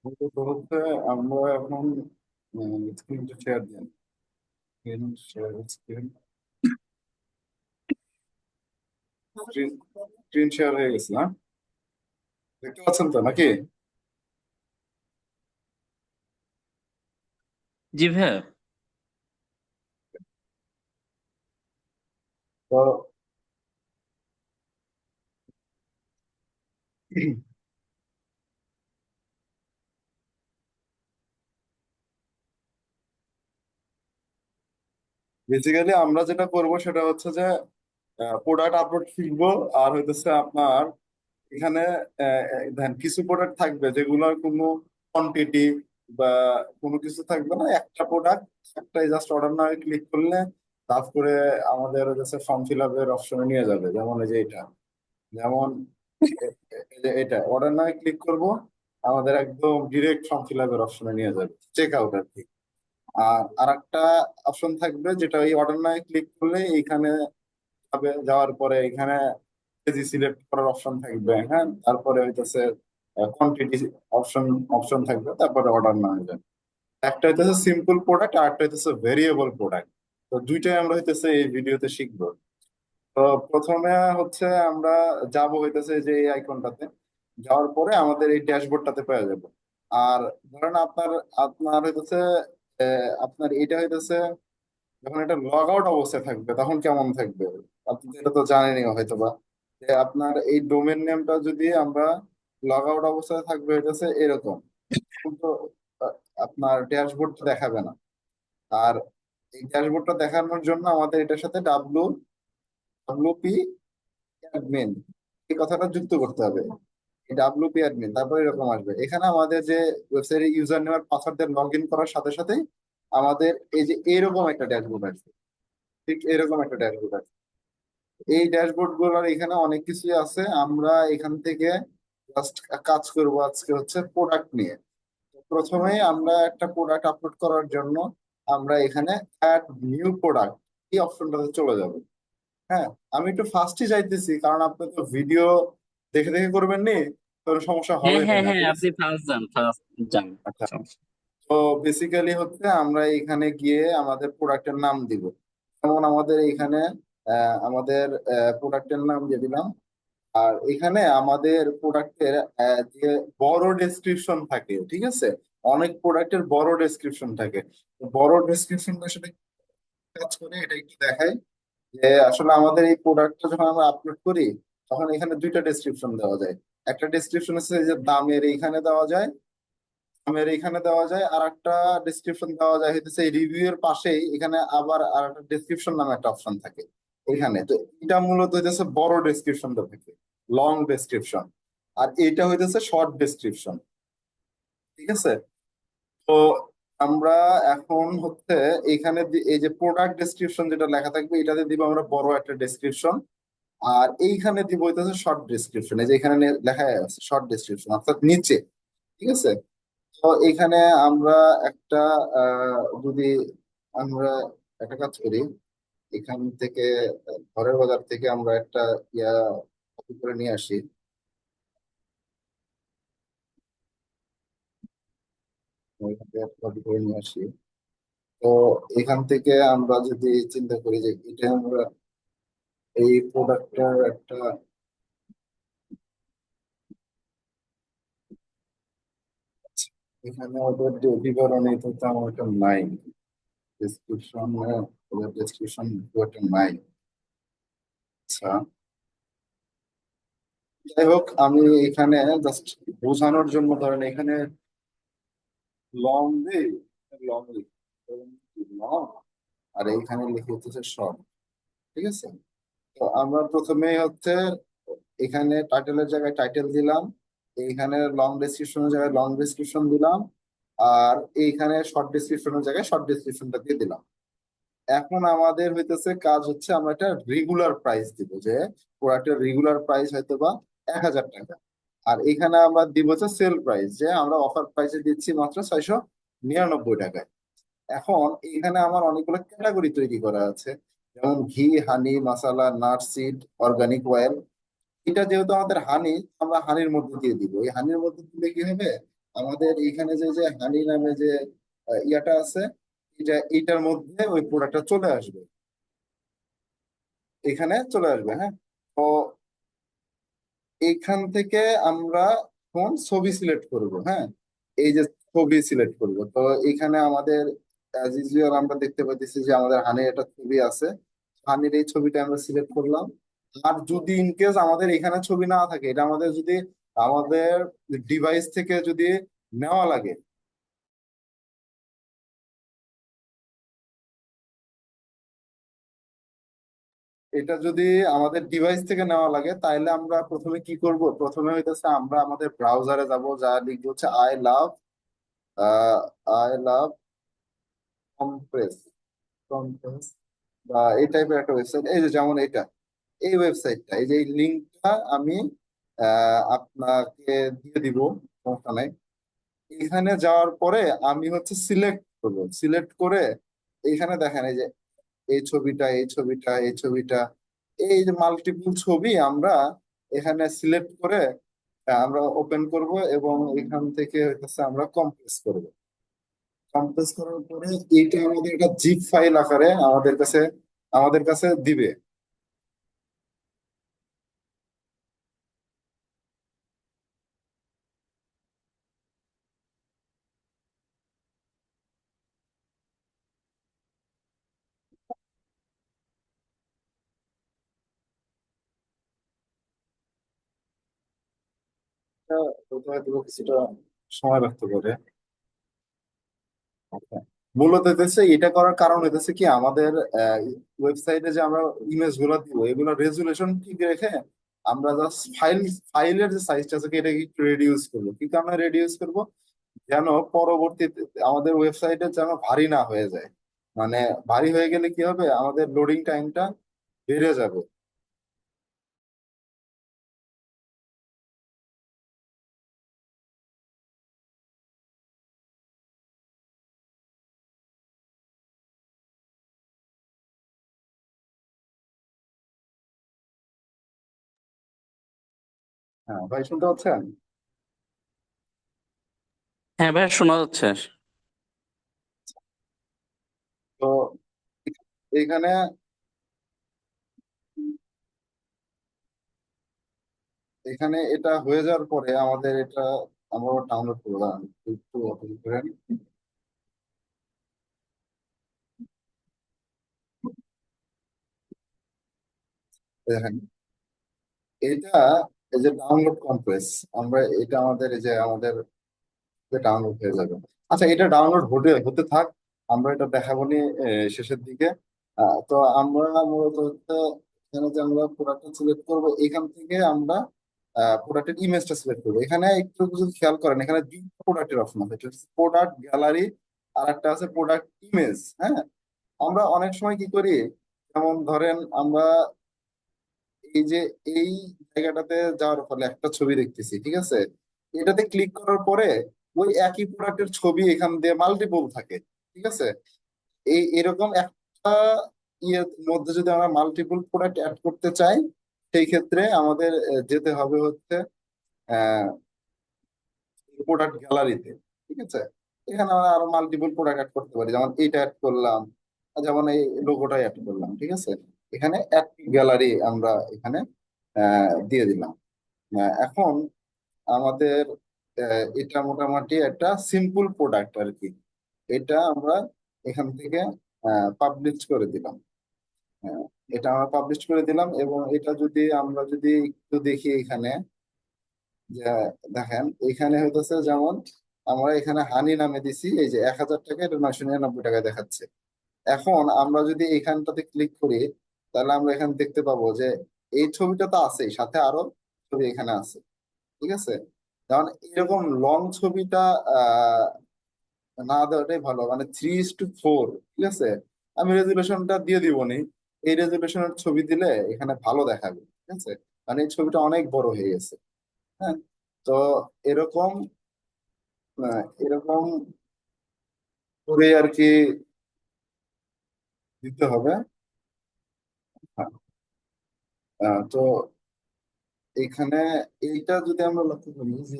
তো হচ্ছে আমরা এখন স্ক্রিনটা শেয়ার দিন। Screen share screen screen screen share হয়ে গেছে না? দেখতে পাচ্ছেন তো নাকি? জি ভাইয়া। তো বেসিক্যালি আমরা যেটা করব সেটা হচ্ছে যে প্রোডাক্ট আপলোড শিখবো। আর হইতেছে আপনার এখানে দেন কিছু প্রোডাক্ট থাকবে যেগুলোর কোনো কোয়ান্টিটি বা কোনো কিছু থাকবে না। একটা প্রোডাক্ট একটাই জাস্ট অর্ডার না ক্লিক করলে তারপরে আমাদের হচ্ছে ফর্ম ফিল আপের অপশনে নিয়ে যাবে। যেমন এই যে এটা, যেমন এই যে এটা অর্ডার না ক্লিক করব, আমাদের একদম ডিরেক্ট ফর্ম ফিল আপের অপশনে নিয়ে যাবে, চেক আউট আর কি। আর আরেকটা অপশন থাকবে যেটা এই অর্ডার না ক্লিক করলে এইখানে যাবে, যাওয়ার পরে এখানে কেজি সিলেক্ট করার অপশন থাকবে, হ্যাঁ, তারপরে হইতেছে কোয়ান্টিটি অপশন অপশন থাকবে, তারপরে অর্ডার না হয়ে যাবে। একটা হইতেছে সিম্পল প্রোডাক্ট আর একটা হইতেছে ভেরিয়েবল প্রোডাক্ট। তো দুইটাই আমরা হইতেছে এই ভিডিওতে শিখবো। তো প্রথমে হচ্ছে আমরা যাব হইতেছে যে এই আইকনটাতে, যাওয়ার পরে আমাদের এই ড্যাশবোর্ডটাতে পেয়ে যাব। আর ধরেন আপনার আপনার হইতেছে আপনার এইটা হইতেছে যখন এটা লগ আউট অবস্থায় থাকবে তখন কেমন থাকবে। আপনি তো এটা তো জানেনই হয়তো বা, যে আপনার এই ডোমেন নেমটা যদি আমরা লগ আউট অবস্থায় থাকবে হইতেছে এরকম, কিন্তু আহ, আপনার ড্যাশবোর্ডটা দেখাবে না। আর এই ড্যাশবোর্ডটা দেখানোর জন্য আমাদের এটার সাথে ডাব্লুপি অ্যাডমিন এই কথাটা যুক্ত করতে হবে। এই ডাব্লুপি অ্যাডমিন তারপরে এরকম আসবে। এখানে আমাদের যে ওয়েবসাইটের ইউজার নেম আর পাসওয়ার্ড দিয়ে লগ ইন করার সাথে সাথেই আমাদের এই যে এরকম একটা ড্যাশবোর্ড আসবে। ঠিক এরকম একটা ড্যাশবোর্ড আসবে। এই ড্যাশবোর্ড গুলোর এখানে অনেক কিছুই আছে। আমরা এখান থেকে জাস্ট কাজ করব আজকে হচ্ছে প্রোডাক্ট নিয়ে। তো প্রথমেই আমরা একটা প্রোডাক্ট আপলোড করার জন্য আমরা এখানে অ্যাড নিউ প্রোডাক্ট এই অপশনটাতে চলে যাব। হ্যাঁ, আমি একটু ফাস্টই যাইতেছি কারণ আপনি তো ভিডিও দেখে দেখে করবেন নি, তো সমস্যা হ্যাঁ, হবে হ্যাঁ, না, হ্যাঁ, ঠিক আপনি আছে? ফার্স্ট যান, ফার্স্ট যান। আচ্ছা। সমস্যা তো বেসিক্যালি হচ্ছে আমরা এখানে গিয়ে আমাদের প্রোডাক্টের নাম দিব। যেমন আমাদের এখানে আমাদের প্রোডাক্টের নাম দিয়ে দিলাম। আর এখানে আমাদের প্রোডাক্টের যে বড় ডেসক্রিপশন থাকে, ঠিক আছে, অনেক প্রোডাক্টের বড় ডেসক্রিপশন থাকে। তো বড় ডেসক্রিপশনটা আসলে কাজ করে এটা একটু দেখাই যে আসলে আমাদের এই প্রোডাক্টটা যখন আমরা আপলোড করি তখন এখানে দুইটা ডেসক্রিপশন দেওয়া যায়। একটা ডেসক্রিপশন হচ্ছে এই যে দামের এইখানে দেওয়া যায়, দামের এইখানে দেওয়া যায়। আর একটা ডেসক্রিপশন দেওয়া যায় হইতেছে এই রিভিউ এর পাশেই, এখানে আবার আর একটা ডেসক্রিপশন নামে একটা অপশন থাকে এখানে। তো এটা মূলত হইতেছে বড় ডেসক্রিপশনটা থাকে, লং ডেসক্রিপশন। আর এটা হইতেছে শর্ট ডেসক্রিপশন, ঠিক আছে? তো আমরা এখন হচ্ছে এখানে এই যে প্রোডাক্ট ডেসক্রিপশন যেটা লেখা থাকবে এটাতে দিব আমরা বড় একটা ডেসক্রিপশন। আর এইখানে দিব হইতেছে শর্ট ডেসক্রিপশন, এই যে এখানে লেখা আছে শর্ট ডেসক্রিপশন অর্থাৎ নিচে, ঠিক আছে? তো এখানে আমরা একটা যদি আমরা একটা কাজ করি, এখান থেকে ঘরের বাজার থেকে আমরা একটা ইয়া কপি করে নিয়ে আসি। এখান থেকে কপি করে নিয়ে আসি। তো এখান থেকে আমরা যদি চিন্তা করি যে এটা আমরা এই প্রোডাক্টটার একটা, এখানে ওদের যে বিবরণী তো তেমন একটা নাই, ডেসক্রিপশন, ওদের ডেসক্রিপশন খুব একটা নাই। আচ্ছা, যাই হোক আমি এখানে জাস্ট বোঝানোর জন্য ধরেন এখানে লং দিই, লং লং, আর এইখানে লিখে হচ্ছে শর্ট, ঠিক আছে? তো আমরা প্রথমেই হচ্ছে এখানে টাইটেলের জায়গায় টাইটেল দিলাম, এইখানে লং ডেসক্রিপশনের জায়গায় লং ডেসক্রিপশন দিলাম, আর এইখানে শর্ট ডেসক্রিপশনের জায়গায় শর্ট ডেসক্রিপশনটা দিয়ে দিলাম। এখন আমাদের হইতেছে কাজ হচ্ছে আমরা একটা রেগুলার প্রাইস দিব, যে প্রোডাক্টের রেগুলার প্রাইস হয়তো বা 1,000 টাকা। আর এখানে আমরা দিব হচ্ছে সেল প্রাইস, যে আমরা অফার প্রাইসে দিচ্ছি মাত্র 699 টাকায়। এখন এখানে আমার অনেকগুলো ক্যাটাগরি তৈরি করা আছে, যেমন ঘি, হানি, মশালা, নাট, সিড, অর্গানিক অয়েল। এটা যেহেতু আমাদের হানি, আমরা হানির মধ্যে দিয়ে দিব। এই হানির মধ্যে দিলে কি হবে, আমাদের এখানে যে যে হানি নামে যে ইয়াটা আছে, এটার মধ্যে ওই প্রোডাক্টটা চলে আসবে, এখানে চলে আসবে। হ্যাঁ, তো এইখান থেকে আমরা কোন ছবি সিলেক্ট করব। হ্যাঁ, এই যে ছবি সিলেক্ট করব, তো এখানে আমাদের অ্যাজ ইউজুয়াল আমরা দেখতে পাচ্ছি যে আমাদের হানির একটা ছবি আছে। হানির এই ছবিটা আমরা সিলেক্ট করলাম। আর যদি ইনকেস আমাদের এখানে ছবি না থাকে, এটা আমাদের যদি আমাদের ডিভাইস থেকে যদি নেওয়া লাগে, এটা যদি আমাদের ডিভাইস থেকে নেওয়া লাগে, তাহলে আমরা প্রথমে কি করব? প্রথমে হইতেছে আমরা আমাদের ব্রাউজারে যাব, যা লিখবো হচ্ছে আই লাভ কম্প্রেস কম্প্রেস বা এই টাইপের একটা ওয়েবসাইট, এই যে যেমন এটা, এই ওয়েবসাইটটা, এই যে এই লিঙ্কটা আমি আপনাকে দিয়ে দিব, সমস্যা নাই। এখানে যাওয়ার পরে আমি হচ্ছে সিলেক্ট করবো, সিলেক্ট করে এইখানে দেখেন এই যে এই ছবিটা, এই ছবিটা, এই ছবিটা, এই যে মাল্টিপল ছবি আমরা এখানে সিলেক্ট করে আমরা ওপেন করব, এবং এখান থেকে হচ্ছে আমরা কম্প্রেস করব। কম্প্রেস করার পরে এইটা আমাদের একটা জিপ ফাইল আকারে আমাদের কাছে দিবে। এটা হয়তো হয়তো কিছুটা সময় লাগতে পারে। আচ্ছা। মূলত হইতেছে এটা করার কারণ হইতেছে কি, আমাদের ওয়েবসাইটে যে আমরা ইমেজ গুলো দিব, এগুলো রেজুলেশন ঠিক রেখে আমরা জাস্ট ফাইলের যে সাইজটা আছে এটা একটু রেডিউস করবো। কিন্তু আমরা রেডিউস করবো যেন পরবর্তীতে আমাদের ওয়েবসাইটে যেন ভারী না হয়ে যায়। মানে ভারী হয়ে গেলে কি হবে, আমাদের লোডিং টাইমটা বেড়ে যাবে। হ্যাঁ ভাই, শুনতে পাচ্ছেন? হ্যাঁ ভাই, শোনা যাচ্ছে। তো এখানে এখানে এটা হয়ে যাওয়ার পরে আমাদের এটা আমরা ডাউনলোড করবো। দাঁড়ান, একটু অপেক্ষা করেন। দেখেন, এটা এই যে ডাউনলোড কমপ্লেক্স, আমরা এটা আমাদের এই যে আমাদের ডাউনলোড হয়ে যাবে। আচ্ছা, এটা ডাউনলোড হতে হতে থাক, আমরা এটা দেখাবো নি শেষের দিকে। তো আমরা মূলত হচ্ছে এখানে যে আমরা প্রোডাক্টটা সিলেক্ট করবো, এখান থেকে আমরা প্রোডাক্টের ইমেজটা সিলেক্ট করবো। এখানে একটু যদি খেয়াল করেন, এখানে দুইটা প্রোডাক্টের অপশন আছে, একটা হচ্ছে প্রোডাক্ট গ্যালারি আর একটা আছে প্রোডাক্ট ইমেজ। হ্যাঁ, আমরা অনেক সময় কি করি, যেমন ধরেন আমরা এই যে এই জায়গাটাতে যাওয়ার ফলে একটা ছবি দেখতেছি, ঠিক আছে, এটাতে ক্লিক করার পরে ওই একই প্রোডাক্টের ছবি এখান দিয়ে মাল্টিপল থাকে, ঠিক আছে। এরকম একটা ইয়ের মধ্যে যদি আমরা মাল্টিপল প্রোডাক্ট অ্যাড করতে চাই, সেই ক্ষেত্রে আমাদের যেতে হবে হচ্ছে প্রোডাক্ট গ্যালারিতে, ঠিক আছে। এখানে আমরা আরো মাল্টিপল প্রোডাক্ট অ্যাড করতে পারি, যেমন এইটা অ্যাড করলাম, যেমন এই লোগোটাই অ্যাড করলাম, ঠিক আছে। এখানে অ্যাড গ্যালারি আমরা এখানে দিয়ে দিলাম। এখন আমাদের এটা মোটামুটি একটা সিম্পল প্রোডাক্ট আর কি। এটা আমরা এখান থেকে পাবলিশ করে দিলাম। হ্যাঁ, এটা আমরা পাবলিশ করে দিলাম, এবং এটা যদি আমরা যদি একটু দেখি এখানে, যে দেখেন এখানে হইতেছে যেমন আমরা এখানে হানি নামে দিছি, এই যে 1,000 টাকা, এটা 999 টাকায় দেখাচ্ছে। এখন আমরা যদি এখানটাতে ক্লিক করি, তাহলে আমরা এখানে দেখতে পাবো যে এই ছবিটা তো আছেই, সাথে আরো ছবি এখানে আছে, ঠিক আছে। যেমন এরকম লং ছবিটা আহ না দেওয়াটাই ভালো, মানে 3:4, ঠিক আছে। আমি রেজুলেশনটা দিয়ে দিব নি, এই রেজুলেশনের ছবি দিলে এখানে ভালো দেখাবে, ঠিক আছে। মানে এই ছবিটা অনেক বড় হয়ে গেছে। হ্যাঁ, তো এরকম এরকম করে আর কি দিতে হবে। হ্যাঁ, তো এখানে এইটা যদি আমরা লক্ষ্য করি যে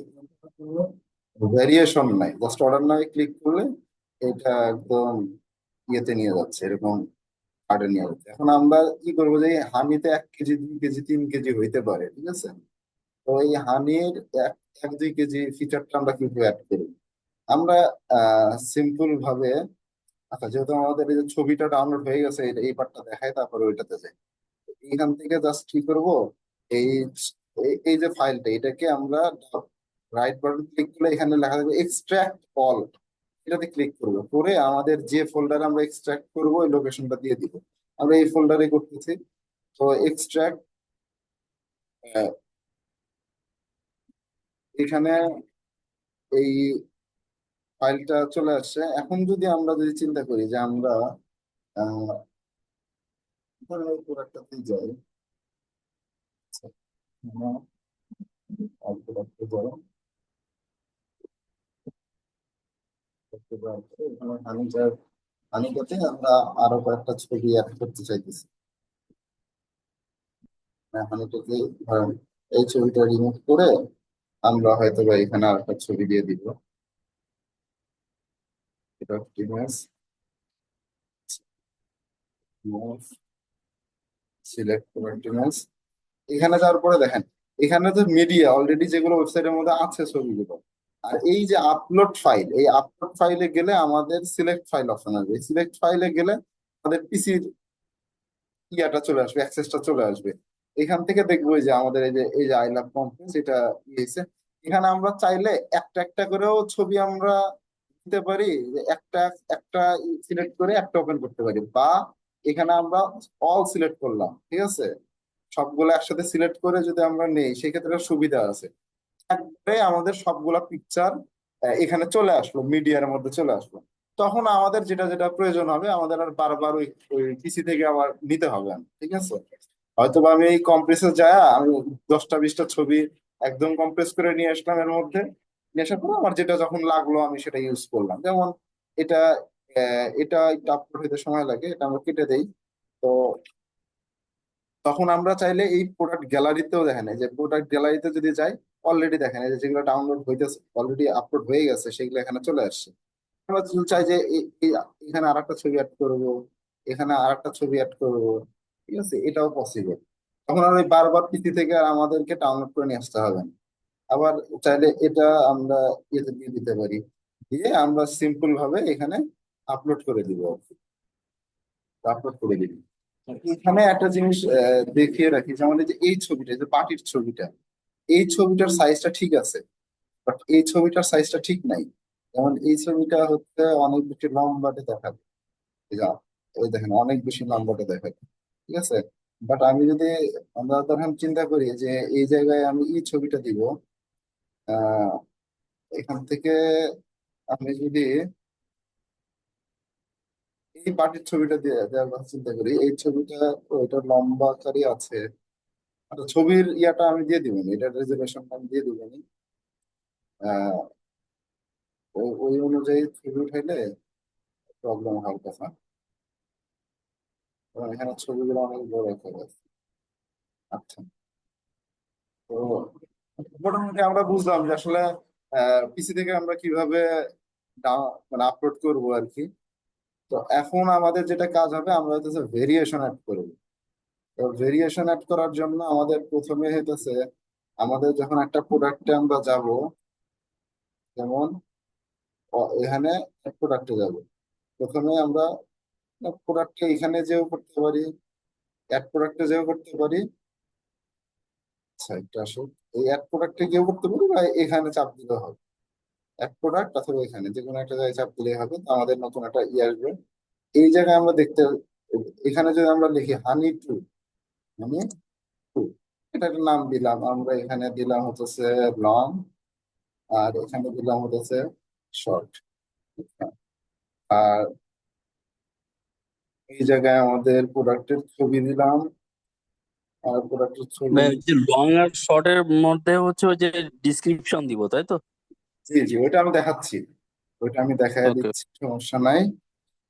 ভেরিয়েশন নাই, জাস্ট অর্ডার নাও ক্লিক করলে এটা একদম ইয়েতে নিয়ে যাচ্ছে, এরকম কার্ডে নিয়ে যাচ্ছে। এখন আমরা কি করবো, যে এই হানিতে 1 কেজি 2 কেজি 3 কেজি হইতে পারে, ঠিক আছে? তো এই হানির এক 1-2 কেজি ফিচারটা আমরা কিভাবে অ্যাড করি? আমরা সিম্পল ভাবে, আচ্ছা যেহেতু আমাদের এই যে ছবিটা ডাউনলোড হয়ে গেছে, এই পার্টটা দেখায়, তারপরে ওইটাতে যাই। এখান থেকে জাস্ট কি করব, এই এই যে ফাইলটা, এটাকে আমরা রাইট বাটন ক্লিক করলে এখানে লেখা থাকবে এক্সট্রাক্ট অল, এটাতে ক্লিক করবো, করে আমাদের যে ফোল্ডারে আমরা এক্সট্রাক্ট করবো ওই লোকেশনটা দিয়ে দিব। আমরা এই ফোল্ডারে করতেছি। তো এক্সট্রাক্ট, এখানে এই ফাইলটা চলে আসছে। এখন যদি আমরা চিন্তা করি যে আমরা আহ ধরুন এই প্রোডাক্টটাতে যাই, আচ্ছা, প্রোডাক্টে যাই, এখানে হানিটাতে আমরা আরো কয়েকটা ছবি অ্যাড করতে চাইতেছি। হানিটাতে ধরেন এই ছবিটা রিমুভ করে আমরা হয়তো বা এখানে আর একটা ছবি দিয়ে দিব। এটা ইমেজ, সিলেক্ট প্রোডাক্ট ইমেজ। এখানে যাওয়ার পরে দেখেন, এখানে তো মিডিয়া অলরেডি যেগুলো ওয়েবসাইটের মধ্যে আছে ছবিগুলো, আর এই যে আপলোড ফাইল, এই আপলোড ফাইলে গেলে আমাদের সিলেক্ট ফাইল অপশন আসবে। সিলেক্ট ফাইলে গেলে আমাদের পিসির ইয়াটা চলে আসবে, অ্যাক্সেসটা চলে আসবে। এখান থেকে দেখবো যে আমাদের এই যে আই লাভ কমপ্লেক্স, এটা ইয়েছে। এখানে আমরা চাইলে একটা একটা করেও ছবি আমরা দিতে পারি, যে একটা একটা সিলেক্ট করে একটা ওপেন করতে পারি, বা এখানে আমরা অল সিলেক্ট করলাম, ঠিক আছে? সবগুলো একসাথে সিলেক্ট করে যদি আমরা নেই, সেক্ষেত্রে সুবিধা আছে। একবারে আমাদের সবগুলা পিকচার এখানে চলে আসলো, মিডিয়ার মধ্যে চলে আসলো। তখন আমাদের যেটা যেটা প্রয়োজন হবে, আমাদের আর বারবার ওই ওই পিসি থেকে আবার নিতে হবে না, ঠিক আছে? হয়তো বা আমি এই কম্প্রেসে যায় আমি 10টা 20টা ছবি একদম কম্প্রেস করে নিয়ে আসলাম এর মধ্যে। নিয়ে আসার পর আমার যেটা যখন লাগলো আমি সেটা ইউজ করলাম। যেমন এটা এটা একটু আপলোড হইতে সময় লাগে, এটা আমরা কেটে দেই। তো তখন আমরা চাইলে এই প্রোডাক্ট গ্যালারিতেও দেখেন, এই যে প্রোডাক্ট গ্যালারিতে যদি যাই, অলরেডি দেখেন এই যে যেগুলো ডাউনলোড হইতেছে, অলরেডি আপলোড হয়ে গেছে, সেগুলো এখানে চলে আসছে। আমরা যদি চাই যে এখানে আর একটা ছবি অ্যাড করবো, এখানে আর একটা ছবি অ্যাড করবো, ঠিক আছে, এটাও পসিবল। তখন আর ওই বারবার পিসি থেকে আর আমাদেরকে ডাউনলোড করে নিয়ে আসতে হবে না। আবার চাইলে এটা আমরা ইয়েতে দিয়ে দিতে পারি, দিয়ে আমরা সিম্পল ভাবে এখানে আপলোড করে দিব, আপলোড করে দিবি। এখানে একটা জিনিস দেখিয়ে রাখি, যে আমাদের যে এই ছবিটা, যে পার্টির ছবিটা, এই ছবিটার সাইজটা ঠিক আছে, বাট এই ছবিটার সাইজটা ঠিক নাই। যেমন এই ছবিটা হচ্ছে অনেক বেশি লম্বাটে দেখাবে, এই যা, এই দেখেন অনেক বেশি লম্বাটে দেখাবে, ঠিক আছে? বাট আমি যদি, আমরা ধরেন চিন্তা করি যে এই জায়গায় আমি এই ছবিটা দিব, আহ এখান থেকে আমি যদি এই পার্টির ছবিটা দিয়ে দেওয়ার কথা চিন্তা করি, এই ছবিটা ওইটা লম্বা আকারই আছে। আচ্ছা, ছবির ইয়াটা আমি দিয়ে দিবেন, এটা রেজুলেশনটা আমি দিয়ে দিবেন। আহ ওই অনুযায়ী ছবি উঠাইলে প্রবলেম হওয়ার কথা। কারণ এখানে ছবিগুলো অনেক বড় আকারে আছে। আচ্ছা, তো মোটামুটি আমরা বুঝলাম যে আসলে পিসি থেকে আমরা কিভাবে মানে আপলোড করবো আর কি। তো এখন আমাদের যেটা কাজ হবে, আমরা হইতেছে ভেরিয়েশন অ্যাড করবো। তো ভেরিয়েশন অ্যাড করার জন্য আমাদের প্রথমে হইতেছে, আমাদের যখন একটা প্রোডাক্টে আমরা যাব, যেমন এখানে প্রোডাক্টে যাব, প্রথমে আমরা প্রোডাক্টে এখানে যেও করতে পারি, অ্যাড প্রোডাক্টে যেও করতে পারি। আচ্ছা একটা আসুন, এই অ্যাড প্রোডাক্টে গিয়েও করতে পারি, বা এখানে চাপ দিতে হবে। অ্যাড প্রোডাক্ট অথবা এখানে যে কোনো একটা জায়গায় চাপ দিলেই হবে, তো আমাদের নতুন একটা আসবে। এই জায়গায় আমরা দেখতে, এখানে যদি আমরা লিখি হানি টু, হানি টু, এটা একটা নাম দিলাম আমরা, এখানে দিলাম হচ্ছে লং, আর এখানে দিলাম হচ্ছে শর্ট। আর এই জায়গায় আমাদের প্রোডাক্টের ছবি দিলাম, আর প্রোডাক্টের ছবি। ওই যে লং আর শর্টের মধ্যে হচ্ছে ওই যে ডিসক্রিপশন দিব, তাই তো? জি জি, ওইটা আমি দেখাচ্ছি, ওইটা আমি দেখাই ওকে। দিচ্ছি, সমস্যা নাই।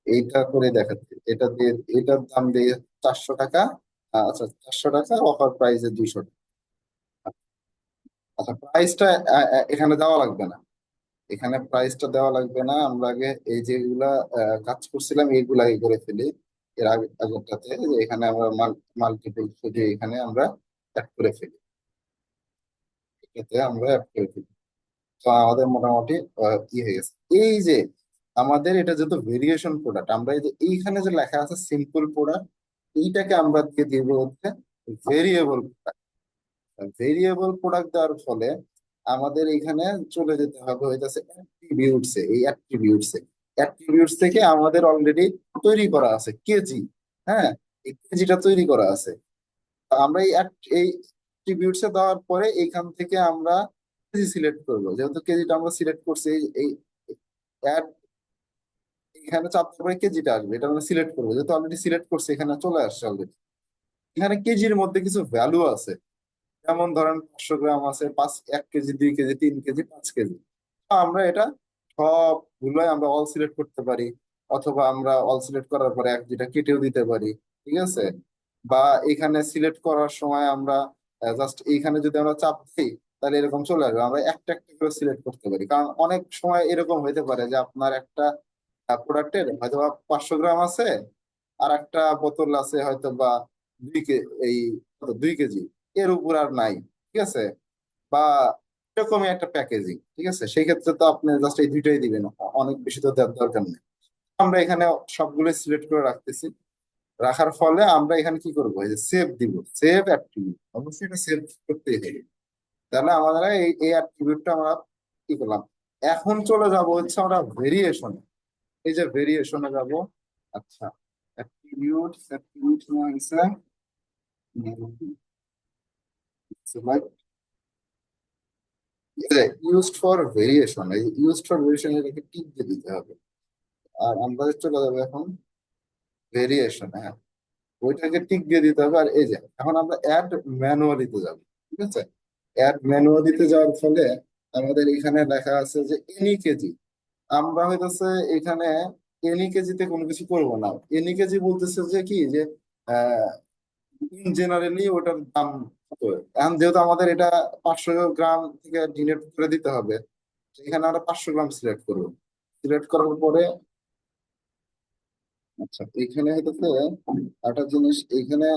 এইটা করে দেখাচ্ছি, এটা দিয়ে, এটার দাম দিয়ে 400 টাকা। আচ্ছা, 400 টাকা, অফার প্রাইসে 200 টাকা। আচ্ছা, প্রাইসটা এখানে দেওয়া লাগবে না, এখানে প্রাইসটা দেওয়া লাগবে না, আমরা আগে এই যেগুলা কাজ করছিলাম এইগুলা আগে করে ফেলি। এর আগে আগেরটাতে যে এখানে আমরা মাল্টিপল শুধু এখানে আমরা অ্যাড করে ফেলি, এটাতে আমরা অ্যাড করে ফেলি। তো আমাদের মোটামুটি ই হয়ে গেছে। এই যে আমাদের এটা যেহেতু ভেরিয়েশন প্রোডাক্ট, আমরা এই যে এইখানে যে লেখা আছে সিম্পল প্রোডাক্ট, এইটাকে আমরা দিয়ে দিব হচ্ছে ভেরিয়েবল। ভেরিয়েবল প্রোডাক্ট দেওয়ার ফলে আমাদের এখানে চলে যেতে হবে হইতেছে অ্যাট্রিবিউটস এ। এই অ্যাট্রিবিউটস থেকে আমাদের অলরেডি তৈরি করা আছে কেজি। হ্যাঁ, এই কেজিটা তৈরি করা আছে। আমরা এই অ্যাট্রিবিউটস এ দেওয়ার পরে এইখান থেকে আমরা কেজি সিলেক্ট করবো। যেহেতু কেজিটা আমরা সিলেক্ট করছি, এই add এখানে চাপ দেওয়ার পরে কেজিটা আসবে, এটা আমরা সিলেক্ট করবো। যেহেতু অলরেডি সিলেক্ট করছি, এখানে চলে আসছে অলরেডি। এখানে কেজির মধ্যে কিছু ভ্যালু আছে, যেমন ধরেন 500 গ্রাম আছে, 1 কেজি, 2 কেজি, 3 কেজি, 5 কেজি। তো আমরা এটা সবগুলোই আমরা অল সিলেক্ট করতে পারি, অথবা আমরা অল সিলেক্ট করার পরে এক যেটা কেটেও দিতে পারি। ঠিক আছে, বা এখানে সিলেক্ট করার সময় আমরা জাস্ট এইখানে যদি আমরা চাপ দিই, তাহলে এরকম চলে আসবে। আমরা একটা একটা করে সিলেক্ট করতে পারি, কারণ অনেক সময় এরকম হইতে পারে যে আপনার একটা প্রোডাক্টের হয়তো বা 500 গ্রাম আছে, আর একটা বোতল আছে হয়তো বা এই 2 কেজি, এর উপর আর নাই। ঠিক আছে, বা এরকমই একটা প্যাকেজিং। ঠিক আছে, সেই ক্ষেত্রে তো আপনি জাস্ট এই দুইটাই দিবেন, অনেক বেশি তো দেওয়ার দরকার নেই। আমরা এখানে সবগুলো সিলেক্ট করে রাখতেছি। রাখার ফলে আমরা এখানে কি করবো, এই যে সেভ দিব, সেভ অ্যাট্রিবিউট, অবশ্যই এটা সেভ করতেই হবে। তাহলে আমাদের এই অ্যাট্রিবিউটটা আমরা কি করলাম। এখন চলে যাব হচ্ছে আমরা ভেরিয়েশনে। এই যে ভেরিয়েশনে যাব। আচ্ছা, অ্যাট্রিবিউট অ্যাট্রিবিউট হচ্ছে ইউজড ফর ভেরিয়েশন। এই ইউজড ফর ভেরিয়েশন এটাকে টিক দিয়ে দিতে হবে। আর আমরা চলে যাবো এখন ভেরিয়েশন। হ্যাঁ, ওইটাকে টিক দিয়ে দিতে হবে। আর এই যে এখন আমরা অ্যাড ম্যানুয়ালিতে যাব। ঠিক আছে, অ্যাড ম্যানুয়ালিতে যাওয়ার ফলে আমাদের এখানে লেখা আছে যে এনি কেজি। আমরা হইতেছে এখানে এনি কেজিতে কোনো কিছু করব না। এনি কেজি বলতেছে যে কি যে ইন জেনারেলি ওটার দাম কত। এখন যেহেতু আমাদের এটা 500 গ্রাম থেকে ডিনেট করে দিতে হবে, এখানে আমরা 500 গ্রাম সিলেক্ট করবো। সিলেক্ট করার পরে আচ্ছা, এখানে হইতেছে একটা জিনিস, এইখানে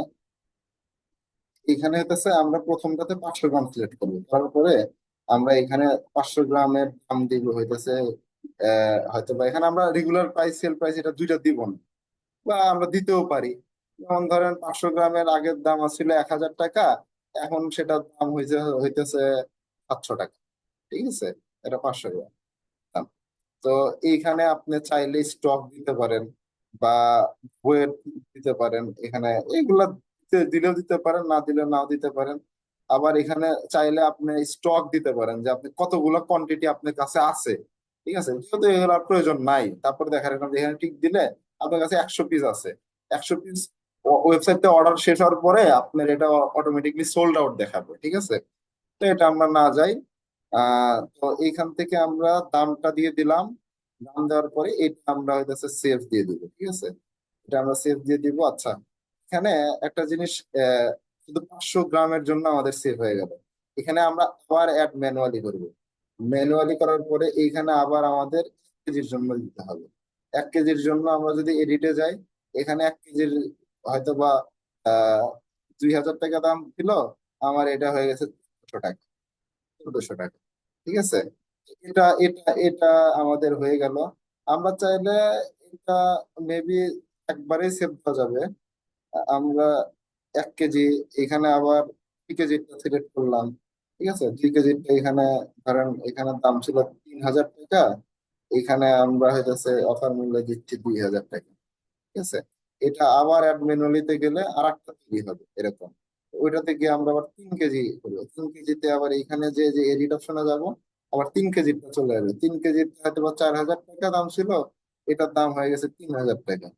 এখানে হইতেছে আমরা প্রথমটাতে 500 গ্রাম সিলেক্ট করবো। তারপরে আমরা এখানে 500 গ্রামের দাম দিব হইতেছে হয়তো বা এখানে আমরা রেগুলার প্রাইস, সেল প্রাইস, এটা দুইটা দিব না, বা আমরা দিতেও পারি। যেমন ধরেন 500 গ্রামের আগের দাম ছিল 1,000 টাকা, এখন সেটার দাম হইতেছে 700 টাকা। ঠিক আছে, এটা 500 গ্রাম দাম। তো এইখানে আপনি চাইলে স্টক দিতে পারেন, বা ওয়েট দিতে পারেন। এখানে এগুলা দিলেও দিতে পারেন, না দিলে নাও দিতে পারেন। আবার এখানে চাইলে আপনি স্টক দিতে পারেন, যে আপনি কতগুলো কোয়ান্টিটি আপনার কাছে আছে। ঠিক আছে, যেহেতু এগুলোর প্রয়োজন নাই, তারপরে দেখা গেল যে এখানে টিক দিলে আপনার কাছে 100 পিস আছে। 100 পিস ওয়েবসাইটে অর্ডার শেষ হওয়ার পরে আপনার এটা অটোমেটিকলি সোল্ড আউট দেখাবে। ঠিক আছে, তো এটা আমরা না যাই। তো এইখান থেকে আমরা দামটা দিয়ে দিলাম। দাম দেওয়ার পরে এটা আমরা হইতেছে সেভ দিয়ে দিব। ঠিক আছে, এটা আমরা সেভ দিয়ে দিব। আচ্ছা, এখানে একটা জিনিস, শুধু 500 গ্রামের জন্য আমাদের সেভ হয়ে গেল। এখানে আমরা আবার অ্যাড ম্যানুয়ালি করব। ম্যানুয়ালি করার পরে এইখানে আবার আমাদের 1 কেজির জন্য দিতে হবে। 1 কেজির জন্য আমরা যদি এডিটে যাই, এখানে 1 কেজির হয়তো বা 2,000 টাকা দাম ছিল, আমার এটা হয়ে গেছে 1,200 টাকা, 1,400 টাকা। ঠিক আছে, এটা এটা এটা আমাদের হয়ে গেল। আমরা চাইলে এটা মেবি একবারেই সেভ করা যাবে। আমরা 1 কেজি, এখানে আবার 2 কেজিটা সিলেক্ট করলাম। ঠিক আছে, 2 কেজিটা এখানে ধরেন এখানে দাম ছিল 3,000 টাকা, এখানে আমরা হইতেছে অফার মূল্যে দিচ্ছি 2,000 টাকা। ঠিক আছে, এটা আবার অ্যাড ম্যানুয়ালিতে গেলে আর একটা তৈরি হবে এরকম। ওইটাতে গিয়ে আমরা আবার 3 কেজি করবো। 3 কেজিতে আবার এখানে যে যে এডিট অপশনে যাব, আবার 3 কেজিটা চলে আসবে। 3 কেজিতে হয়তো বা 4,000 টাকা দাম ছিল, এটার দাম হয়ে গেছে 3,000 টাকা।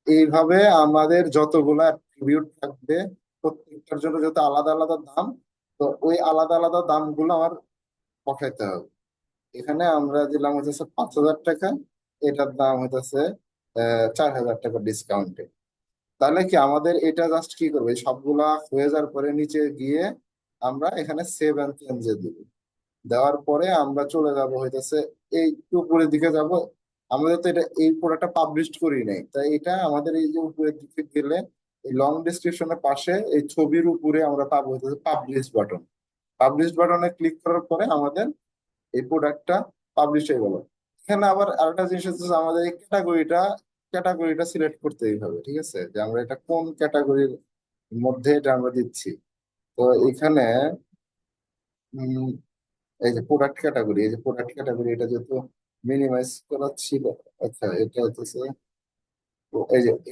এইভাবে আমাদের যতগুলো অ্যাট্রিবিউট থাকবে, প্রত্যেকটার জন্য যত আলাদা আলাদা দাম, তো ওই আলাদা আলাদা দামগুলো আমার পাঠাইতে হবে। এখানে আমরা দিলাম হচ্ছে 5,000 টাকা, এটার দাম হইতেছে 4,000 টাকা ডিসকাউন্টে। তাহলে কি আমাদের এটা জাস্ট কি করবে, এই সবগুলা হয়ে যাওয়ার পরে নিচে গিয়ে আমরা এখানে সেভ অ্যান্ড চেঞ্জে দিব। দেওয়ার পরে আমরা চলে যাব হইতেছে এই একটু উপরের দিকে যাব। আমাদের তো এটা এই প্রোডাক্টটা পাবলিশ করি নাই, তাই এটা আমাদের এই যে উপরের দিকে গেলে এই লং ডেসক্রিপশনের পাশে এই ছবির উপরে আমরা পাবো হইতেছে পাবলিশ বাটন। পাবলিশ বাটনে ক্লিক করার পরে আমাদের এই প্রোডাক্টটা পাবলিশ হয়ে গেল। এখানে আবার আরেকটা জিনিস হচ্ছে যে আমাদের এই ক্যাটাগরিটা সিলেক্ট করতেই হবে, ঠিক আছে, যে আমরা এটা কোন ক্যাটাগরির মধ্যে এটা আমরা দিচ্ছি। তো এখানে উম, এই যে প্রোডাক্ট ক্যাটাগরি, এই যে প্রোডাক্ট ক্যাটাগরি এটা যেহেতু মিনিমাইজ করা ছিল। আচ্ছা, এটা হচ্ছে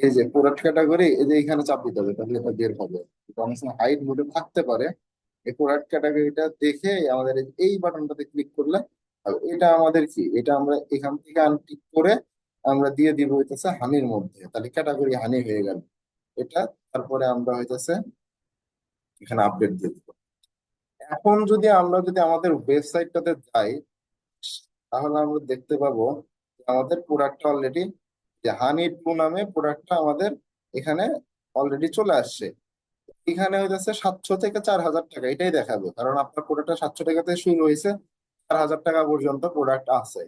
এই যে প্রোডাক্ট ক্যাটাগরি, এই যে এখানে চাপ দিতে হবে তাহলে এটা বের হবে। এটা অনেক সময় হাইড মোডে থাকতে পারে। এই প্রোডাক্ট ক্যাটাগরিটা দেখে আমাদের এই বাটনটাতে ক্লিক করলে এটা আমাদের কি, এটা আমরা এখান থেকে আনটিক করে আমরা দিয়ে দিব হইতেছে হানির মধ্যে, তাহলে ক্যাটাগরি হানি হয়ে গেল এটা। তারপরে আমরা হইতেছে এখানে আপডেট দিয়ে দিব। এখন আমরা যদি আমাদের ওয়েবসাইটটাতে যাই, তাহলে আমরা দেখতে পাবো যে আমাদের প্রোডাক্টটা অলরেডি, যে হানি টু নামে প্রোডাক্টটা আমাদের এখানে অলরেডি চলে আসছে। এখানে হইতেছে 700 থেকে 4,000 টাকা এটাই দেখাবে, কারণ আপনার প্রোডাক্টটা 700 টাকা থেকে শুরু হয়েছে, 4,000 টাকা পর্যন্ত প্রোডাক্ট আছে।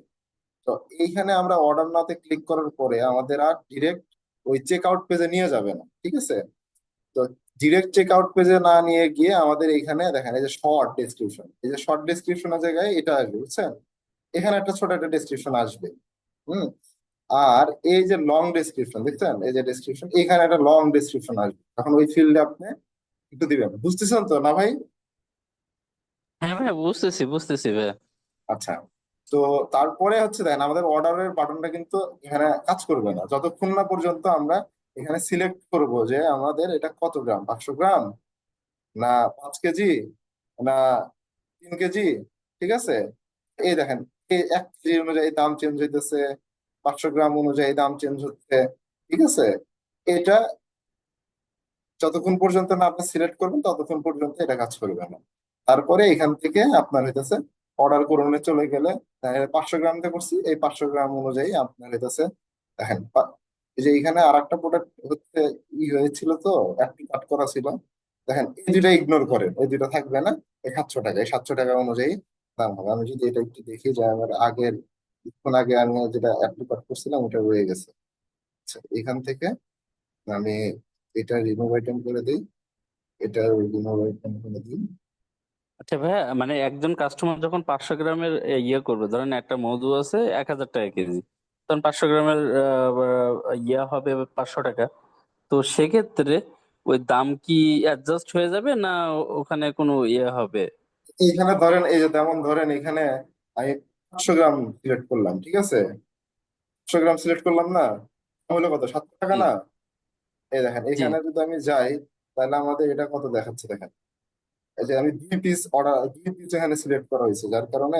তো এইখানে আমরা অর্ডার নাওতে ক্লিক করার পরে আমাদের আর ডিরেক্ট ওই চেক আউট পেজে নিয়ে যাবে না, ঠিক আছে। তো ডিরেক্ট চেক আউট পেজে না নিয়ে গিয়ে আমাদের এইখানে দেখেন এই যে শর্ট ডেসক্রিপশন, এই যে শর্ট ডেসক্রিপশনের জায়গায় এটা আসবে, বুঝছেন। এখানে একটা ছোট একটা ডেসক্রিপশন আসবে। হুম। আর এই যে লং ডেসক্রিপশন দেখছেন, এই যে ডেসক্রিপশন, এখানে একটা লং ডেসক্রিপশন আসবে, এখন ওই ফিল্ডে আপনি একটু দিবেন, বুঝতেছেন তো না ভাই? হ্যাঁ ভাই, বুঝতেছি বুঝতেছি ভাই। আচ্ছা। তো তারপরে হচ্ছে দেখেন আমাদের অর্ডারের বাটনটা কিন্তু এখানে কাজ করবে না যতক্ষণ না পর্যন্ত আমরা এখানে সিলেক্ট করব যে আমাদের এটা কত গ্রাম, 500 গ্রাম না 5 কেজি না 3 কেজি, ঠিক আছে। এই দেখেন, এই 1 কেজি অনুযায়ী দাম চেঞ্জ হইতেছে, 500 গ্রাম অনুযায়ী দাম চেঞ্জ হচ্ছে, ঠিক আছে। এটা যতক্ষণ পর্যন্ত না আপনি সিলেক্ট করবেন ততক্ষণ পর্যন্ত এটা কাজ করবে না। তারপরে এখান থেকে আপনার হইতেছে অর্ডার করণে চলে গেলে 500 গ্রাম দিয়ে করছি, এই 500 গ্রাম অনুযায়ী আপনার হইতেছে দেখেন এই যে এখানে আর একটা প্রোডাক্ট হচ্ছে হয়েছিল তো, একটি কাট করা ছিল। দেখেন এই দুইটা ইগনোর করেন, এই দুইটা থাকবে না। এই 700 টাকা, এই 700 টাকা অনুযায়ী দাম হবে। আমি যদি এটা একটু দেখি যে আমার আগের কিছুক্ষণ আগে আমি যেটা অ্যাপ্লিকেট করছিলাম ওটা রয়ে গেছে। আচ্ছা, এখান থেকে আমি এটা রিমুভ আইটেম করে দিই, এটা রিমুভ আইটেম করে দিই। আচ্ছা ভাই, মানে একজন কাস্টমার যখন 500 গ্রামের ইয়ে করবে, ধরেন একটা মধু আছে 1,000 টাকা কেজি, তখন 500 গ্রামের ইয়ে হবে 500 টাকা। তো সেক্ষেত্রে ওই দাম কি অ্যাডজাস্ট হয়ে যাবে, না ওখানে কোনো ইয়ে হবে? এইখানে ধরেন এই যে যেমন ধরেন এখানে আমি 500 গ্রাম সিলেক্ট করলাম, ঠিক আছে। 500 গ্রাম সিলেক্ট করলাম না, তাহলে কত, 700 টাকা জি না। এই দেখেন জি। এখানে যদি আমি যাই, তাহলে আমাদের এটা কত দেখাচ্ছে দেখেন। এই যে আমি 2 পিস এখানে সিলেক্ট করা হয়েছে, যার কারণে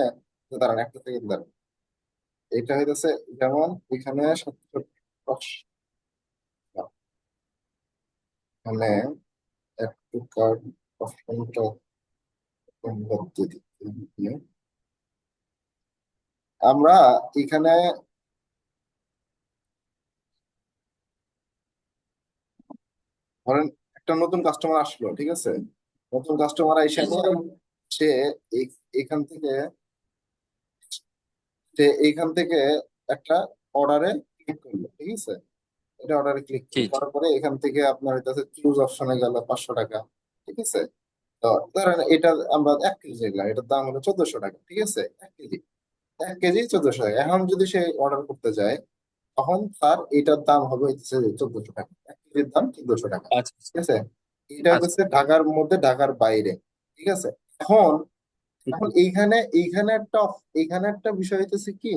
দাঁড়ান একটা থেকে দাঁড়ান, এটা হইতেছে যেমন এখানে 700, মানে একটু কার্ড অপশনটা বদলে দিতে হবে। আমরা এখানে ধরেন একটা নতুন কাস্টমার আসলো, ঠিক আছে। নতুন কাস্টমার আইসা সে এই- এখান থেকে সে এইখান থেকে একটা অর্ডারে ক্লিক করলো, ঠিক আছে। এটা অর্ডারে ক্লিক জি করলো জি। করার পরে এখান থেকে আপনার কাছে চুজ অপশনে গেল 500 টাকা, ঠিক আছে। তো ধরেন এটা আমরা 1 কেজি নিলাম, এটার দাম হলো 1,400 টাকা, ঠিক আছে। 1 কেজি, 1 কেজি 1,400 টাকা। এখন যদি সে অর্ডার করতে যায়, তখন তার এটার দাম হবে হচ্ছে 1,400 টাকা, 1 কেজির দাম 1,400 টাকা, আচ্ছা ঠিক আছে। এটা আচ্ছা। হচ্ছে ঢাকার মধ্যে ঢাকার বাইরে, ঠিক আছে। এখন এখন এইখানে একটা বিষয় হইতেছে কি,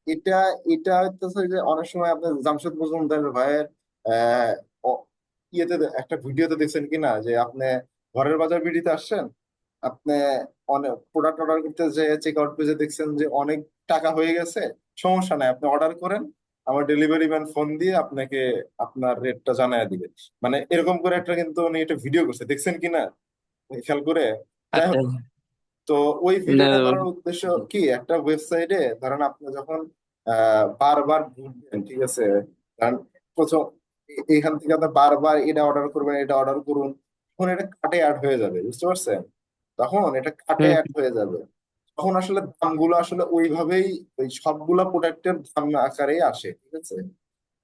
এটা এটা হইতেছে যে অনেক সময় আপনার জামশেদ মজুমদার ভাইয়ের আহ অ- একটা ভিডিওতে দেখছেন কিনা যে আপনি ঘরের বাজার বিডিতে আসছেন, আপনি অনেক প্রোডাক্ট অর্ডার করতে যে চেক আউট পেজে দেখছেন যে অনেক টাকা হয়ে গেছে, সমস্যা নাই, আপনি অর্ডার করেন, আমার ডেলিভারি ম্যান ফোন দিয়ে আপনাকে আপনার রেটটা জানায় দিবে। মানে এরকম করে একটা কিন্তু উনি একটা ভিডিও করছে, দেখছেন কিনা খেয়াল করে। যাই আচ্ছা। হোক, তো ওই না, ভিডিওটা করার উদ্দেশ্য কি, একটা ওয়েবসাইটে ধরেন আপনি যখন বারবার ঘুরবেন, ঠিক আছে। কারণ প্রথম এখান থেকে আপনি বারবার এটা অর্ডার করবেন, এটা অর্ডার করুন, তখন এটা কার্টে অ্যাড হয়ে যাবে, বুঝতে পারছেন। তখন এটা কার্টে হুম, অ্যাড হয়ে যাবে। তখন আসলে দামগুলো আসলে ওইভাবেই ওই সবগুলা প্রোডাক্টের দাম আকারেই আসে, ঠিক আছে।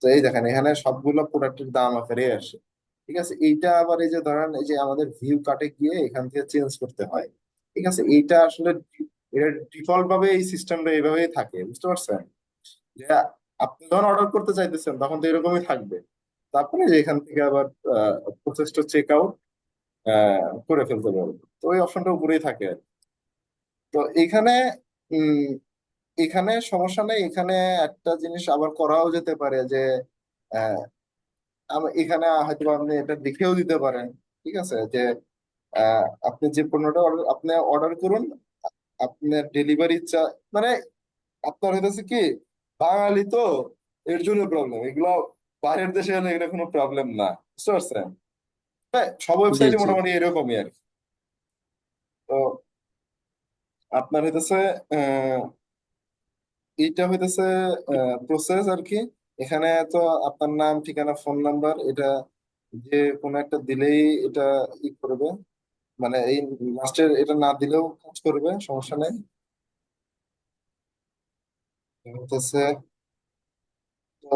তো এই দেখেন এখানে সবগুলো প্রোডাক্টের দাম আকারে আসে, ঠিক আছে। এইটা আবার এই যে ধরেন এই যে আমাদের ভিউ কাটে গিয়ে এখান থেকে চেঞ্জ করতে হয়, ঠিক আছে। এইটা আসলে এটা ডিফল্ট ভাবে এই সিস্টেমটা এইভাবেই থাকে, বুঝতে পারছেন? যে আপনি যখন অর্ডার করতে চাইতেছেন তখন তো এরকমই থাকবে, তারপরে যে এখান থেকে আবার প্রসেসটা চেক আউট করে ফেলতে পারবে। তো ওই অপশনটা উপরেই থাকে আর কি। তো এইখানে উম এখানে সমস্যা নেই। এখানে একটা জিনিস আবার করাও যেতে পারে যে এখানে হয়তো আপনি এটা লিখেও দিতে পারেন, ঠিক আছে, যে আপনি যে পণ্যটা আপনি অর্ডার করুন, আপনার ডেলিভারি মানে আপনার হইতেছে কি, বাঙালি তো, এর জন্য প্রবলেম এগুলো। বাইরের দেশে হলে এটা কোনো প্রবলেম না, বুঝতে পারছেন? হ্যাঁ, সব জি ওয়েবসাইটে জি। মোটামুটি এরকমই আর কি। তো আপনার হইতেছে এইটা হইতেছে প্রসেস আর কি। এখানে তো আপনার নাম, ঠিকানা, ফোন নাম্বার, এটা যে কোনো একটা দিলেই এটা ই করবে, মানে এই লাস্টের এটা না দিলেও কাজ করবে, সমস্যা নেই। হচ্ছে তো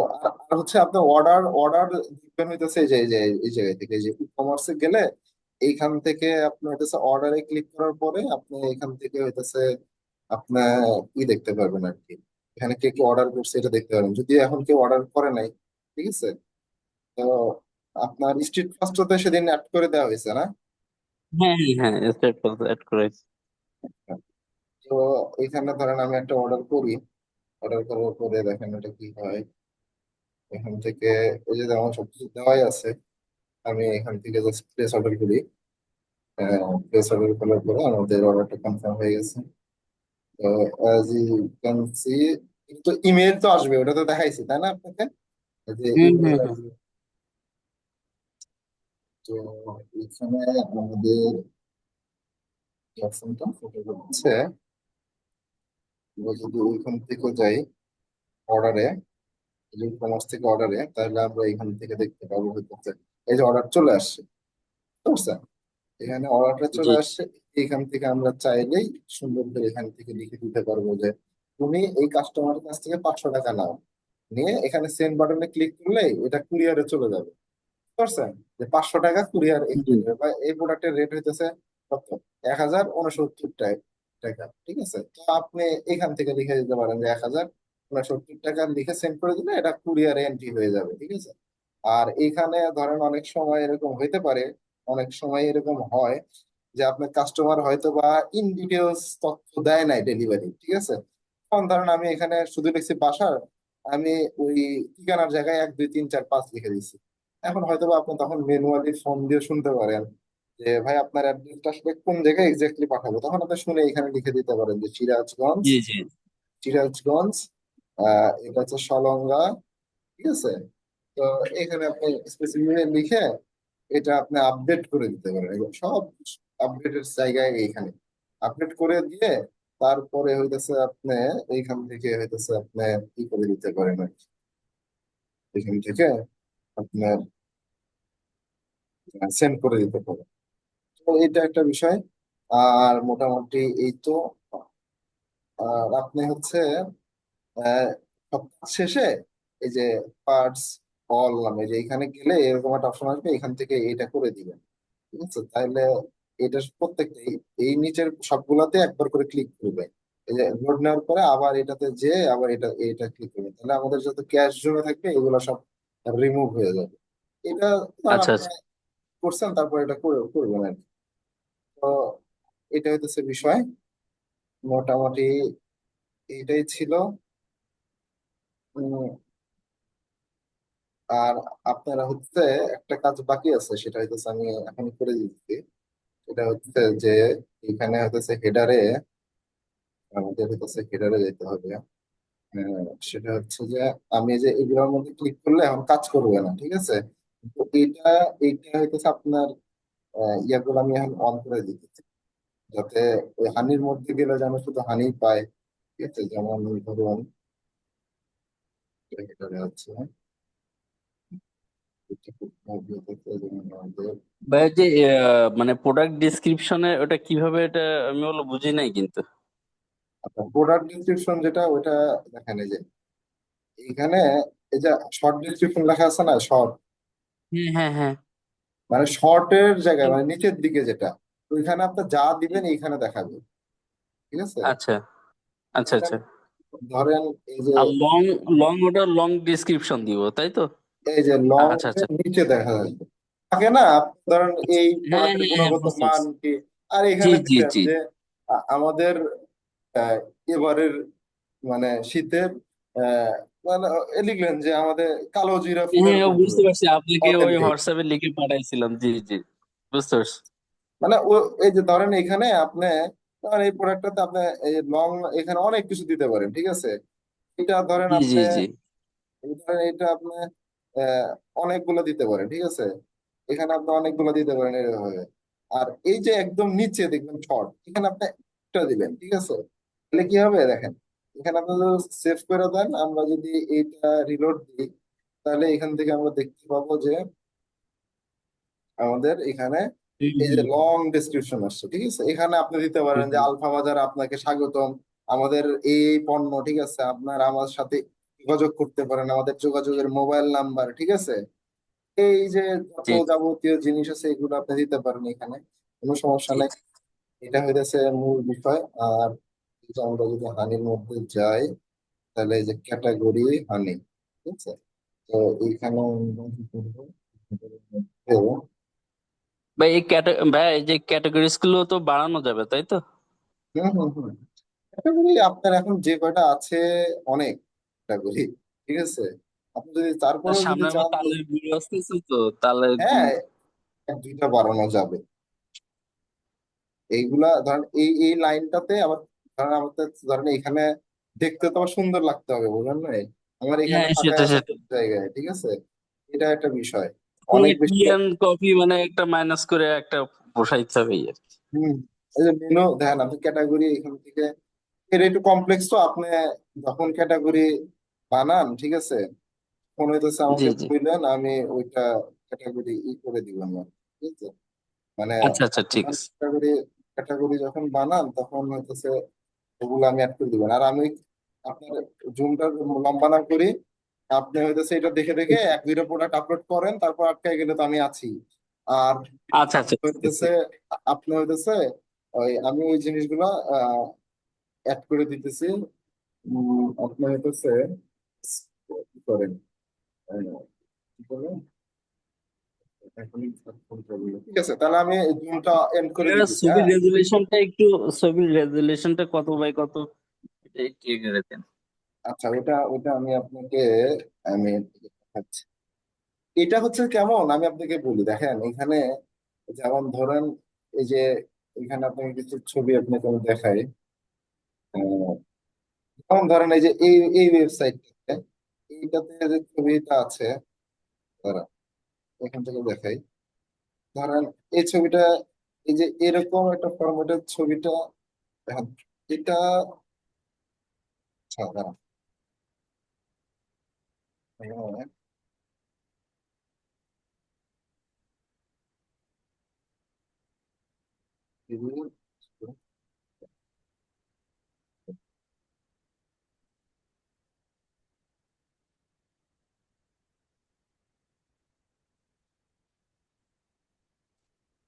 আর হচ্ছে আপনার অর্ডার অর্ডার দিবেন হইতেছে এই জায়গা থেকে, এই যে ই কমার্সে গেলে এইখান থেকে আপনি হইতেছে অর্ডারে ক্লিক করার পরে আপনি এখান থেকে হইতেছে আপনার দেখতে পারবেন আর কি। এখানে কে কে অর্ডার করছে এটা দেখতে পারবেন, যদি এখন কেউ অর্ডার করে নাই, ঠিক আছে। তো আপনার স্ট্রিট ফাস্টতে সেদিন অ্যাড করে দেওয়া হয়েছে না? হ্যাঁ হ্যাঁ হ্যাঁ, স্টেট অ্যাড করেছি। তো এখানে ধরেন আমি একটা অর্ডার করি, অর্ডার করার পরে দেখেন এটা কি হয়। এখান থেকে এই যে আমার সবকিছু দেওয়াই আছে, আমি এখান থেকে জাস্ট প্লেস অর্ডার করি। প্লেস অর্ডার করার পরে আমাদের অর্ডারটা কনফার্ম হয়ে গেছে। তো অ্যাজ ইউ ক্যান সি, কিন্তু ইমেল তো আসবে, ওটা তো দেখাইছি তাই না আপনাকে, এই যে হুম হুম ইমেল হুম। আসবে। তো এখানে আমাদের অপশনটা ফটো হচ্ছে, আমরা যদি ওইখান থেকে যাই অর্ডারে, যদি কমার্স থেকে অর্ডারে, তাহলে আমরা এখান থেকে দেখতে পাবো হচ্ছে এই যে অর্ডার চলে আসছে, বুঝতে পারছেন? এখানে অর্ডারটা জি। চলে আসছে। এখান থেকে আমরা চাইলেই সুন্দর করে এখান থেকে লিখে দিতে পারবো যে তুমি এই কাস্টমারের কাছ থেকে 500 টাকা নাও, নিয়ে এখানে সেন্ড বাটনে ক্লিক করলে এটা কুরিয়ারে চলে যাবে, বুঝতে পারছেন? যে 500 টাকা কুরিয়ার এখানে হুম। যাবে, বা এই প্রোডাক্টের রেট হইতেছে কত, 1069 টাকা। টাকা, ঠিক আছে। তো আপনি এখান থেকে লিখে দিতে পারেন যে 1069 টাকা, লিখে সেন্ড করে দিলে এটা কুরিয়ারে এন্ট্রি হয়ে যাবে, ঠিক আছে। আর এখানে ধরেন অনেক সময় এরকম হইতে পারে, অনেক সময় এরকম হয় যে আপনার কাস্টমার হয়তো বা ইন ডিটেলস তথ্য দেয় নাই ডেলিভারি, ঠিক আছে। তখন ধরেন আমি এখানে শুধু লিখছি বাসার, আমি ওই ঠিকানার জায়গায় 1 2 3 4 5 লিখে দিচ্ছি। এখন হয়তো বা আপনি তখন ম্যানুয়ালি ফোন দিয়ে শুনতে পারেন যে ভাই আপনার অ্যাড্রেসটা আসলে কোন জায়গায় এক্স্যাক্টলি পাঠাবো, তখন আপনি শুনে এখানে লিখে দিতে পারেন যে সিরাজগঞ্জ, জি জি। সিরাজগঞ্জ, এটা হচ্ছে সলঙ্গা, ঠিক আছে। তো এখানে আপনি স্পেসিফিক লিখে এটা আপনি আপডেট করে দিতে পারেন, এগুলো সব আপডেটের জায়গায় এইখানে আপডেট করে দিয়ে তারপরে হইতেছে আপনি এইখান থেকে হইতেছে আপনি কি করে দিতে পারেন আর কি। এখান থেকে আপনার সেন্ড করে দিতে পারেন। তো এটা একটা বিষয়। আর মোটামুটি এই তো। আর আপনি হচ্ছে আহ, সপ্তাহ শেষে এই যে পার্টস অল নামে যে এখানে গেলে এরকম একটা অপশন আসবে, এখান থেকে এটা করে দিবেন, ঠিক আছে। তাহলে এটা প্রত্যেকটা এই নিচের সবগুলাতে একবার করে ক্লিক করবে। এই যে লোড নেওয়ার পরে আবার এটাতে যে আবার এটা ক্লিক করবে, তাহলে আমাদের যত ক্যাশ জমে থাকবে এগুলো সব রিমুভ হয়ে যাবে। এটা ধরেন আচ্ছা আপনি আচ্ছা। করছেন, তারপর এটা করে করবেন আর কি। তো এটা হইতেছে বিষয়, মোটামুটি এইটাই ছিল। উম, আর আপনারা হচ্ছে একটা কাজ বাকি আছে, সেটা হইতেছে আমি এখন করে দিচ্ছি। এটা হচ্ছে যে এখানে হইতেছে হেডারে, আমাদের হইতেছে হেডারে যেতে হবে। সেটা হচ্ছে যে আমি যে এগুলোর মধ্যে ক্লিক করলে এখন কাজ করবে না, ঠিক আছে। তো এইটা হইতেছে আপনার ইয়াগুলো আমি এখন অন করে দিতেছি, যাতে ওই হানির মধ্যে গেলে যেন শুধু হানি পায়, ঠিক আছে। যেমন ধরুন হেডারে আছে, এটা খুব যেমন আমাদের ভাই যে মানে প্রোডাক্ট ডিসক্রিপশনে ওটা কিভাবে, এটা আমি বলো বুঝি নাই কিন্তু। আচ্ছা, প্রোডাক্ট ডিসক্রিপশন যেটা ওইটা দেখেন, এই যে এখানে এই যে শর্ট ডিসক্রিপশন লেখা আছে না, শর্ট, হ্যাঁ হ্যাঁ হ্যাঁ। মানে শর্টের জায়গায় মানে নিচের দিকে যেটা, ওইখানে আপনি যা দিবেন এইখানে দেখাবে, ঠিক আছে। আচ্ছা আচ্ছা এটা আচ্ছা। ধরেন এই যে, আর লং, লং ওটা লং ডিসক্রিপশন দিব তাই তো? এই যে লং আচ্ছা এর আচ্ছা। নিচে দেখা যাবে, থাকে না আপনি ধরেন এই হ্যাঁ প্রোডাক্টের হ্যাঁ হ্যাঁ, গুণগত বুঝতে মান পারছি। কি, আর জি এখানে জি দিলেন জি। যে আমাদের আহ, এবারের মানে শীতের আহ, মানে লিখলেন যে আমাদের কালো জিরা ফুলের হ্যাঁ মধু বুঝতে পারছি, আপনাকে ওই অথেন্টিক, হোয়াটসঅ্যাপে লিখে পাঠাইছিলাম, জি জি, বুঝতে পারছি। মানে ও এই যে ধরেন এখানে আপনি ধরেন এই প্রোডাক্টটাতে আপনি এই লং এখানে অনেক কিছু দিতে পারেন, ঠিক আছে। এটা ধরেন জি জি আপনি, জি। ধরেন এটা আপনি আহ, অনেকগুলো দিতে পারেন, ঠিক আছে। এখানে আপনি অনেকগুলো দিতে পারেন এভাবে। আর এই যে একদম নিচে দেখবেন শর্ট, এখানে আপনি একটা দিবেন, ঠিক আছে। তাহলে কি হবে দেখেন, এখানে আপনি যদি সেভ করে দেন, আমরা যদি এইটা রিলোড দিই, তাহলে এখান থেকে আমরা দেখতে পাবো যে আমাদের এখানে হুম এই যে হুম। লং ডেসক্রিপশন আসছে, ঠিক আছে। এখানে আপনি দিতে পারেন হুম যে হুম। আলফা বাজার আপনাকে স্বাগতম, আমাদের এই পণ্য, ঠিক আছে, আপনার আমার সাথে যোগাযোগ করতে পারেন, আমাদের যোগাযোগের মোবাইল নাম্বার, ঠিক আছে। এই যে যত জি যাবতীয় জিনিস আছে এগুলো আপনি দিতে পারেন এখানে, কোনো সমস্যা জি। নেই। এটা হইতেছে মূল বিষয়। আর এই যে আমরা যদি হানির মধ্যে যাই, তাহলে এই যে ক্যাটাগরি হানি, ঠিক আছে। তো এইখানে আমরা কি করবো? ভাই এই ভাই এই যে ক্যাটাগরিজ গুলো তো বাড়ানো যাবে তাই তো? হম হম হম, ক্যাটাগরি আপনার এখন যে কয়টা আছে অনেক ক্যাটাগরি, ঠিক আছে। আপনি যদি আর তারপরেও যদি সামনে আমার চান যে, তালের গুড়ি আসতেছে তো, তালের হ্যাঁ, গুড়ি। এক দুইটা বাড়ানো যাবে। এইগুলা ধরেন এই এই লাইনটাতে আবার ধরেন আমাদের ধরেন এখানে দেখতে তো আবার সুন্দর লাগতে হবে, বুঝলেন না। আমার এখানে হ্যাঁ সেটা ফাঁকায় আছে সেটা। সব জায়গায়, ঠিক আছে। এটা একটা বিষয় এই অনেক টি বেশি। এন্ড কফি মানে একটা মাইনাস করে একটা বসাইতে হবে আর কি। হম, এই যে মেনু দেখেন, আপনি ক্যাটাগরি এখান থেকে, এটা একটু কমপ্লেক্স, তো আপনি যখন ক্যাটাগরি বানান, ঠিক আছে, মনে হইতেছে জি আমাকে জি। বললেন, আমি ওইটা ক্যাটাগরি করে দিব আমার, ঠিক আছে। মানে আচ্ছা আচ্ছা ঠিক আছে। ক্যাটাগরি ক্যাটাগরি যখন বানান তখন হইতেছে ওগুলো আমি অ্যাড করে দিবেন। আর আমি আপনার জুমটা লম্বা না করি, আপনি হইতেছে এটা দেখে দেখে এক দুইটা প্রোডাক্ট আপলোড করেন, তারপর আটকায় গেলে তো আমি আছি। আর আচ্ছা আচ্ছা ঠিক আছে। হইতেছে আপনি হইতেছে ওই আমি ওই জিনিসগুলো অ্যাড করে দিতেছি। আপনি হইতেছে কি করেন, কি করেন, ঠিক আছে, তাহলে আমি জুমটা এন্ড করে এবার দিতেছি, ছবির হ্যাঁ। রেজুলেশনটা একটু, ছবির রেজুলেশনটা কত বাই কত, এটা একটু ইয়ে করে দেন। আচ্ছা, ওটা ওটা আমি আপনাকে, আমি দেখাচ্ছি। এটা হচ্ছে কেমন, আমি আপনাকে বলি, দেখেন এখানে যেমন ধরেন এই যে এখানে আপনাকে কিছু ছবি আপনাকে আমি দেখাই। আহ, যেমন ধরেন এই যে এই ওয়েবসাইটটাতে, এইটাতে যে ছবিটা আছে, দাঁড়ান, এখান থেকে দেখাই। ধরেন এই ছবিটা, এই যে এরকম একটা ফরম্যাটের ছবিটা, দেখেন এটা, আচ্ছা দাঁড়ান, এখানে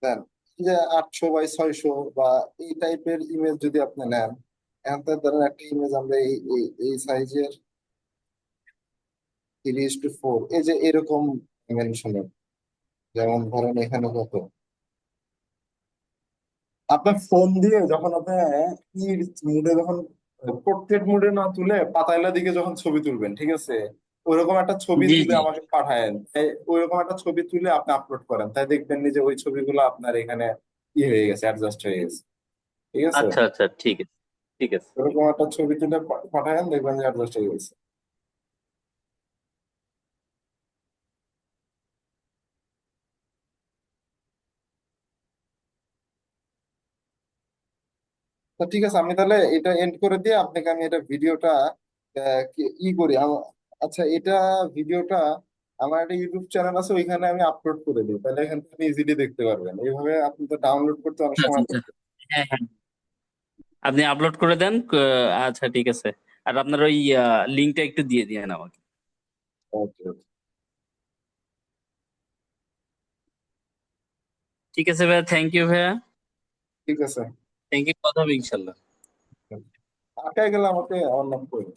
দেন এই যে 800 বাই 600 বা এই টাইপের ইমেজ যদি আপনি নেন, এখন তো ধরেন একটা ইমেজ আমরা এই সাইজের 3:4, এই যে এরকম ডাইমেনশনের, যেমন ধরেন এখানে কত, আপনার ফোন দিয়ে যখন আপনি ই মুডে যখন পোর্ট্রেট মুডে না তুলে পাতাইলা দিকে যখন ছবি তুলবেন, ঠিক আছে, ওইরকম একটা ছবি জি তুলে জি। আমাকে পাঠায়েন, তাই ওইরকম একটা ছবি তুলে আপনি আপলোড করেন, তাই দেখবেন যে ওই ছবিগুলো আপনার এখানে ই হয়ে গেছে, অ্যাডজাস্ট হয়ে গেছে, ঠিক আছে। আচ্ছা আচ্ছা ঠিক আছে ঠিক আছে। ওরকম একটা ছবি তুলে পাঠায়েন, দেখবেন যে অ্যাডজাস্ট হয়ে গেছে। তো ঠিক আছে, আমি তাহলে এটা এন্ড করে দিয়ে আপনাকে আমি এটা ভিডিওটা করি আচ্ছা, এটা ভিডিওটা আমার একটা ইউটিউব চ্যানেল আছে, ওইখানে আমি আপলোড করে দিই, তাহলে এখান থেকে ইজিলি দেখতে পারবেন। এইভাবে আপনি তো ডাউনলোড করতে অনেক আচ্ছা সময় আচ্ছা। লাগে। হ্যাঁ হ্যাঁ। আপনি আপলোড করে দেন। আচ্ছা ঠিক আছে। আর আপনার ওই লিঙ্কটা একটু দিয়ে দিয়েন আমাকে। ওকে। ঠিক আছে ভাইয়া, থ্যাংক ইউ ভাইয়া। ঠিক আছে। থ্যাংক ইউ, কথা হবে ইনশাল্লাহ। আটকায় গেলে আমাকে আমার নাম করবে।